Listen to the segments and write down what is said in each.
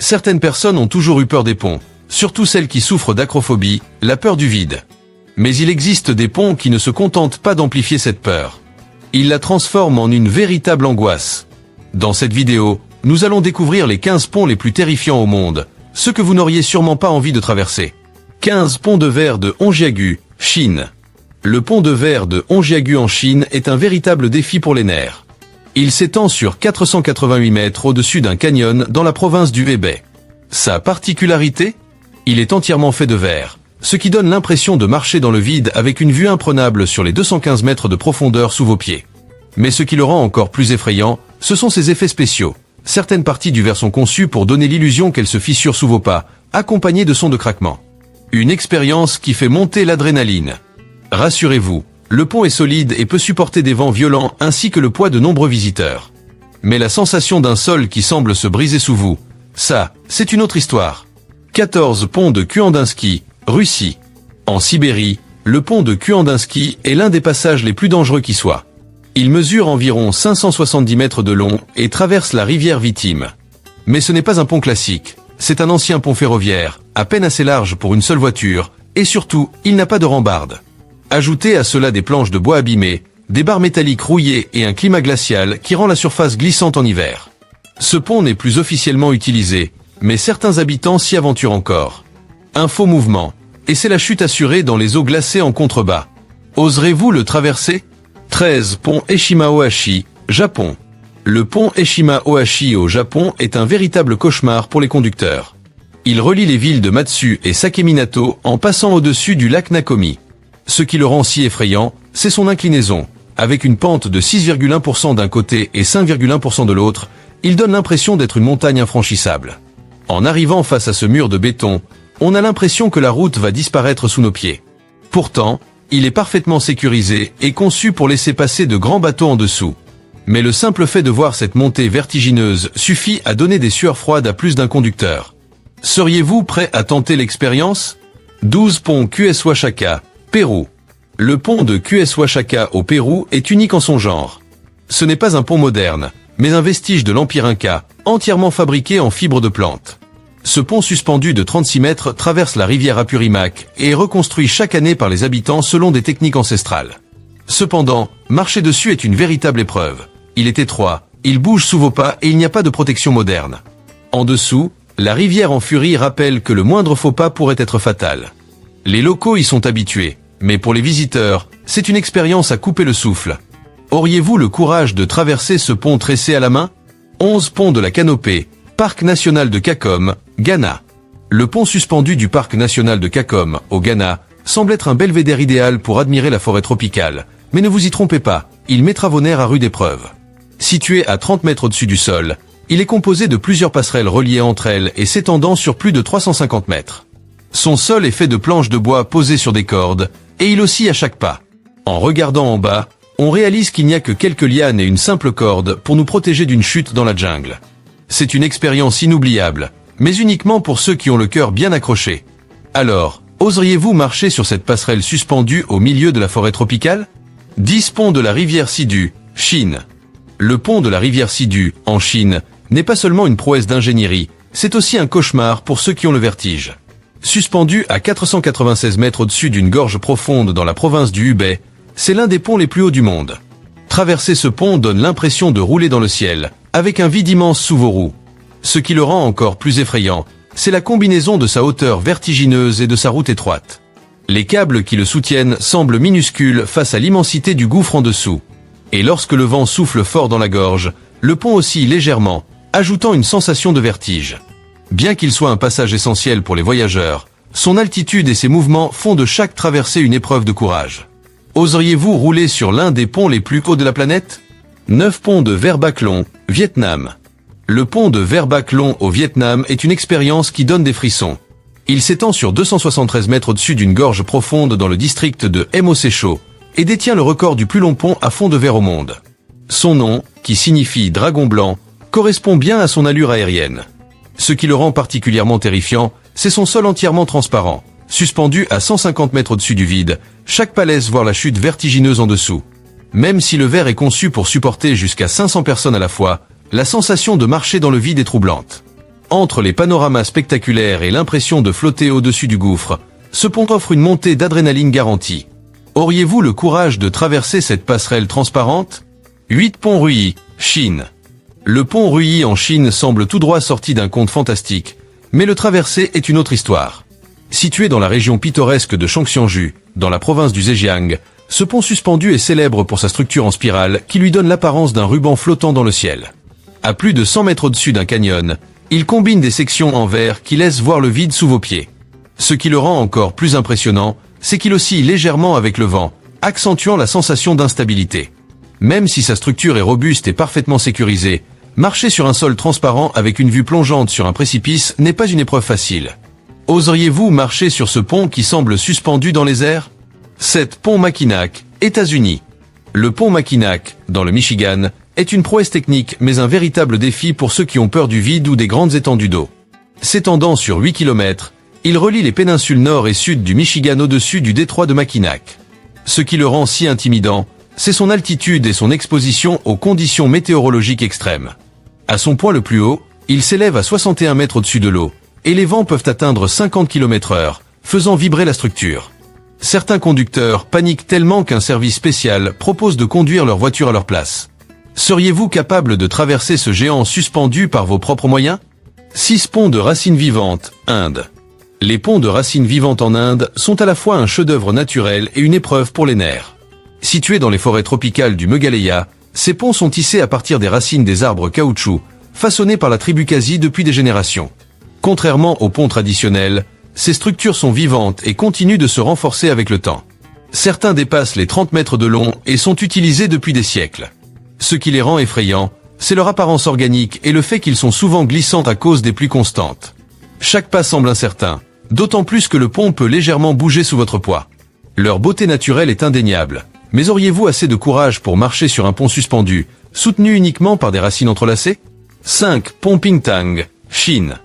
Certaines personnes ont toujours eu peur des ponts, surtout celles qui souffrent d'acrophobie, la peur du vide. Mais il existe des ponts qui ne se contentent pas d'amplifier cette peur. Ils la transforment en une véritable angoisse. Dans cette vidéo, nous allons découvrir les 15 ponts les plus terrifiants au monde, ceux que vous n'auriez sûrement pas envie de traverser. 15 ponts de verre de Hongjiagu, Chine. Le pont de verre de Hongjiagu en Chine est un véritable défi pour les nerfs. Il s'étend sur 488 mètres au-dessus d'un canyon dans la province du Hebei. Sa particularité ? Il est entièrement fait de verre, ce qui donne l'impression de marcher dans le vide avec une vue imprenable sur les 215 mètres de profondeur sous vos pieds. Mais ce qui le rend encore plus effrayant, ce sont ses effets spéciaux. Certaines parties du verre sont conçues pour donner l'illusion qu'elles se fissurent sous vos pas, accompagnées de sons de craquement. Une expérience qui fait monter l'adrénaline. Rassurez-vous, le pont est solide et peut supporter des vents violents ainsi que le poids de nombreux visiteurs. Mais la sensation d'un sol qui semble se briser sous vous, ça, c'est une autre histoire. 14 ponts de Kuandinsky, Russie. En Sibérie, le pont de Kuandinsky est l'un des passages les plus dangereux qui soit. Il mesure environ 570 mètres de long et traverse la rivière Vitim. Mais ce n'est pas un pont classique, c'est un ancien pont ferroviaire, à peine assez large pour une seule voiture, et surtout, il n'a pas de rambarde. Ajoutez à cela des planches de bois abîmées, des barres métalliques rouillées et un climat glacial qui rend la surface glissante en hiver. Ce pont n'est plus officiellement utilisé, mais certains habitants s'y aventurent encore. Un faux mouvement, et c'est la chute assurée dans les eaux glacées en contrebas. Oserez-vous le traverser ? 13 pont Eshima-Ohashi, Japon. Le pont Eshima-Ohashi au Japon est un véritable cauchemar pour les conducteurs. Il relie les villes de Matsu et Sakeminato en passant au-dessus du lac Nakomi. Ce qui le rend si effrayant, c'est son inclinaison. Avec une pente de 6,1% d'un côté et 5,1% de l'autre, il donne l'impression d'être une montagne infranchissable. En arrivant face à ce mur de béton, on a l'impression que la route va disparaître sous nos pieds. Pourtant, il est parfaitement sécurisé et conçu pour laisser passer de grands bateaux en dessous. Mais le simple fait de voir cette montée vertigineuse suffit à donner des sueurs froides à plus d'un conducteur. Seriez-vous prêt à tenter l'expérience ? 12 ponts QS Oaxaca, Pérou. Le pont de QS Oaxaca au Pérou est unique en son genre. Ce n'est pas un pont moderne, mais un vestige de l'Empire Inca, entièrement fabriqué en fibres de plantes. Ce pont suspendu de 36 mètres traverse la rivière Apurimac et est reconstruit chaque année par les habitants selon des techniques ancestrales. Cependant, marcher dessus est une véritable épreuve. Il est étroit, il bouge sous vos pas et il n'y a pas de protection moderne. En dessous, la rivière en furie rappelle que le moindre faux pas pourrait être fatal. Les locaux y sont habitués, mais pour les visiteurs, c'est une expérience à couper le souffle. Auriez-vous le courage de traverser ce pont tressé à la main ? 11 ponts de la Canopée, Parc national de Kakom, Ghana. Le pont suspendu du Parc national de Kakom, au Ghana, semble être un belvédère idéal pour admirer la forêt tropicale. Mais ne vous y trompez pas, il mettra vos nerfs à rude épreuve. Situé à 30 mètres au-dessus du sol, il est composé de plusieurs passerelles reliées entre elles et s'étendant sur plus de 350 mètres. Son sol est fait de planches de bois posées sur des cordes, et il oscille à chaque pas. En regardant en bas, on réalise qu'il n'y a que quelques lianes et une simple corde pour nous protéger d'une chute dans la jungle. C'est une expérience inoubliable, mais uniquement pour ceux qui ont le cœur bien accroché. Alors, oseriez-vous marcher sur cette passerelle suspendue au milieu de la forêt tropicale ? 10 ponts de la rivière Sidu, Chine. Le pont de la rivière Sidu, en Chine, n'est pas seulement une prouesse d'ingénierie, c'est aussi un cauchemar pour ceux qui ont le vertige. Suspendu à 496 mètres au-dessus d'une gorge profonde dans la province du Hubei, c'est l'un des ponts les plus hauts du monde. Traverser ce pont donne l'impression de rouler dans le ciel, avec un vide immense sous vos roues. Ce qui le rend encore plus effrayant, c'est la combinaison de sa hauteur vertigineuse et de sa route étroite. Les câbles qui le soutiennent semblent minuscules face à l'immensité du gouffre en dessous. Et lorsque le vent souffle fort dans la gorge, le pont oscille légèrement, ajoutant une sensation de vertige. Bien qu'il soit un passage essentiel pour les voyageurs, son altitude et ses mouvements font de chaque traversée une épreuve de courage. Oseriez-vous rouler sur l'un des ponts les plus hauts de la planète ? 9 ponts de Verbaklon, Vietnam. Le pont de Verbaklon au Vietnam est une expérience qui donne des frissons. Il s'étend sur 273 mètres au-dessus d'une gorge profonde dans le district de Mo-Secho et détient le record du plus long pont à fond de verre au monde. Son nom, qui signifie dragon blanc, correspond bien à son allure aérienne. Ce qui le rend particulièrement terrifiant, c'est son sol entièrement transparent. Suspendu à 150 mètres au-dessus du vide, chaque pas laisse voir la chute vertigineuse en dessous. Même si le verre est conçu pour supporter jusqu'à 500 personnes à la fois, la sensation de marcher dans le vide est troublante. Entre les panoramas spectaculaires et l'impression de flotter au-dessus du gouffre, ce pont offre une montée d'adrénaline garantie. Auriez-vous le courage de traverser cette passerelle transparente? 8 Pont Ruyi, Chine. Le pont Ruyi en Chine semble tout droit sorti d'un conte fantastique, mais le traverser est une autre histoire. Situé dans la région pittoresque de Changxianju, dans la province du Zhejiang, ce pont suspendu est célèbre pour sa structure en spirale qui lui donne l'apparence d'un ruban flottant dans le ciel. À plus de 100 mètres au-dessus d'un canyon, il combine des sections en verre qui laissent voir le vide sous vos pieds. Ce qui le rend encore plus impressionnant, c'est qu'il oscille légèrement avec le vent, accentuant la sensation d'instabilité. Même si sa structure est robuste et parfaitement sécurisée, marcher sur un sol transparent avec une vue plongeante sur un précipice n'est pas une épreuve facile. Oseriez-vous marcher sur ce pont qui semble suspendu dans les airs? 7 Pont Mackinac, États-Unis. Le pont Mackinac, dans le Michigan, est une prouesse technique mais un véritable défi pour ceux qui ont peur du vide ou des grandes étendues d'eau. S'étendant sur 8 km, il relie les péninsules nord et sud du Michigan au-dessus du détroit de Mackinac. Ce qui le rend si intimidant, c'est son altitude et son exposition aux conditions météorologiques extrêmes. À son point le plus haut, il s'élève à 61 mètres au-dessus de l'eau, et les vents peuvent atteindre 50 km/h, faisant vibrer la structure. Certains conducteurs paniquent tellement qu'un service spécial propose de conduire leur voiture à leur place. Seriez-vous capable de traverser ce géant suspendu par vos propres moyens? 6 Ponts de racines vivantes, Inde. Les ponts de racines vivantes en Inde sont à la fois un chef-d'œuvre naturel et une épreuve pour les nerfs. Situés dans les forêts tropicales du Meghalaya, ces ponts sont tissés à partir des racines des arbres caoutchouc, façonnés par la tribu Khasi depuis des générations. Contrairement aux ponts traditionnels, ces structures sont vivantes et continuent de se renforcer avec le temps. Certains dépassent les 30 mètres de long et sont utilisés depuis des siècles. Ce qui les rend effrayants, c'est leur apparence organique et le fait qu'ils sont souvent glissants à cause des pluies constantes. Chaque pas semble incertain, d'autant plus que le pont peut légèrement bouger sous votre poids. Leur beauté naturelle est indéniable, mais auriez-vous assez de courage pour marcher sur un pont suspendu, soutenu uniquement par des racines entrelacées? 5 Pont Pingtang, Chine.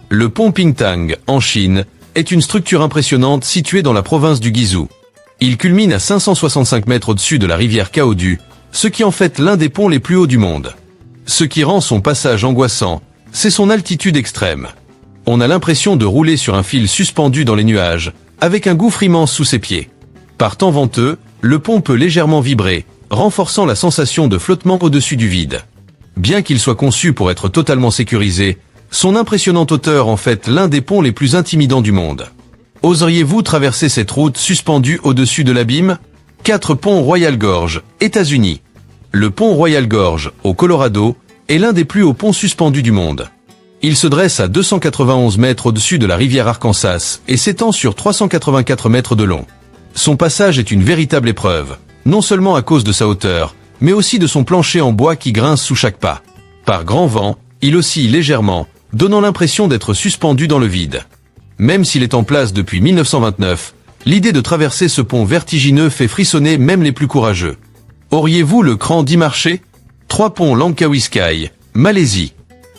Le pont Pingtang, en Chine, est une structure impressionnante située dans la province du Guizhou. Il culmine à 565 mètres au-dessus de la rivière Kaodu, ce qui en fait l'un des ponts les plus hauts du monde. Ce qui rend son passage angoissant, c'est son altitude extrême. On a l'impression de rouler sur un fil suspendu dans les nuages, avec un gouffre immense sous ses pieds. Par temps venteux, le pont peut légèrement vibrer, renforçant la sensation de flottement au-dessus du vide. Bien qu'il soit conçu pour être totalement sécurisé, son impressionnante hauteur en fait l'un des ponts les plus intimidants du monde. Oseriez-vous traverser cette route suspendue au-dessus de l'abîme? 4 Pont Royal Gorge, États-Unis. Le pont Royal Gorge, au Colorado, est l'un des plus hauts ponts suspendus du monde. Il se dresse à 291 mètres au-dessus de la rivière Arkansas et s'étend sur 384 mètres de long. Son passage est une véritable épreuve, non seulement à cause de sa hauteur, mais aussi de son plancher en bois qui grince sous chaque pas. Par grand vent, il oscille légèrement, donnant l'impression d'être suspendu dans le vide. Même s'il est en place depuis 1929, l'idée de traverser ce pont vertigineux fait frissonner même les plus courageux. Auriez-vous le cran d'y marcher? 3 Ponts Langkawi Sky, Malaisie.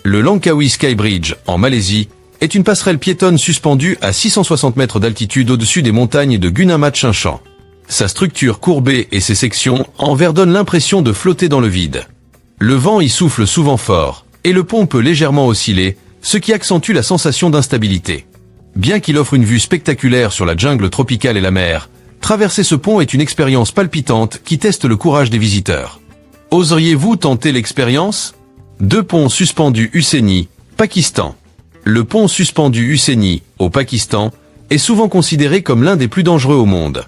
Le Langkawi Sky Bridge, en Malaisie, est une passerelle piétonne suspendue à 660 mètres d'altitude au-dessus des montagnes de Gunamat Chinchan. Sa structure courbée et ses sections en verre donnent l'impression de flotter dans le vide. Le vent y souffle souvent fort, et le pont peut légèrement osciller, ce qui accentue la sensation d'instabilité. Bien qu'il offre une vue spectaculaire sur la jungle tropicale et la mer, traverser ce pont est une expérience palpitante qui teste le courage des visiteurs. Oseriez-vous tenter l'expérience? 2 Ponts suspendus Husseini, Pakistan. Le pont suspendu Husseini, au Pakistan, est souvent considéré comme l'un des plus dangereux au monde.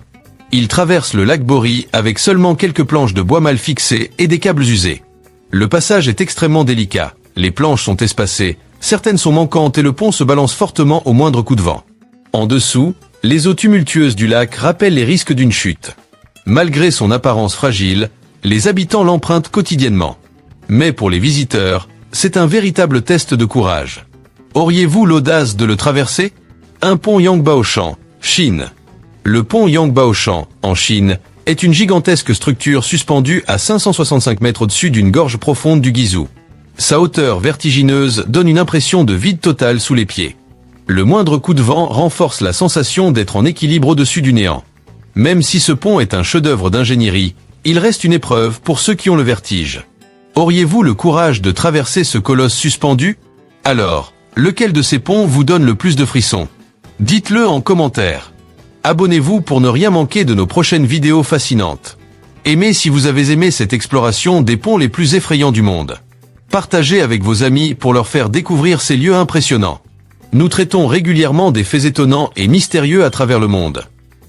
Il traverse le lac Bori avec seulement quelques planches de bois mal fixées et des câbles usés. Le passage est extrêmement délicat, les planches sont espacées, certaines sont manquantes et le pont se balance fortement au moindre coup de vent. En dessous, les eaux tumultueuses du lac rappellent les risques d'une chute. Malgré son apparence fragile, les habitants l'empruntent quotidiennement. Mais pour les visiteurs, c'est un véritable test de courage. Auriez-vous l'audace de le traverser? Un pont Yangbaoshan, Chine. Le pont Yangbaoshan, en Chine, est une gigantesque structure suspendue à 565 mètres au-dessus d'une gorge profonde du Guizhou. Sa hauteur vertigineuse donne une impression de vide total sous les pieds. Le moindre coup de vent renforce la sensation d'être en équilibre au-dessus du néant. Même si ce pont est un chef-d'œuvre d'ingénierie, il reste une épreuve pour ceux qui ont le vertige. Auriez-vous le courage de traverser ce colosse suspendu? Alors, Lequel de ces ponts vous donne le plus de frissons? Dites-le en commentaire. Abonnez-vous pour ne rien manquer de nos prochaines vidéos fascinantes. Aimez si vous avez aimé cette exploration des ponts les plus effrayants du monde. Partagez avec vos amis pour leur faire découvrir ces lieux impressionnants. Nous traitons régulièrement des faits étonnants et mystérieux à travers le monde.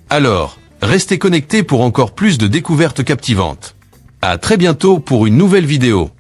Alors, restez connectés pour encore plus de découvertes captivantes. À très bientôt pour une nouvelle vidéo.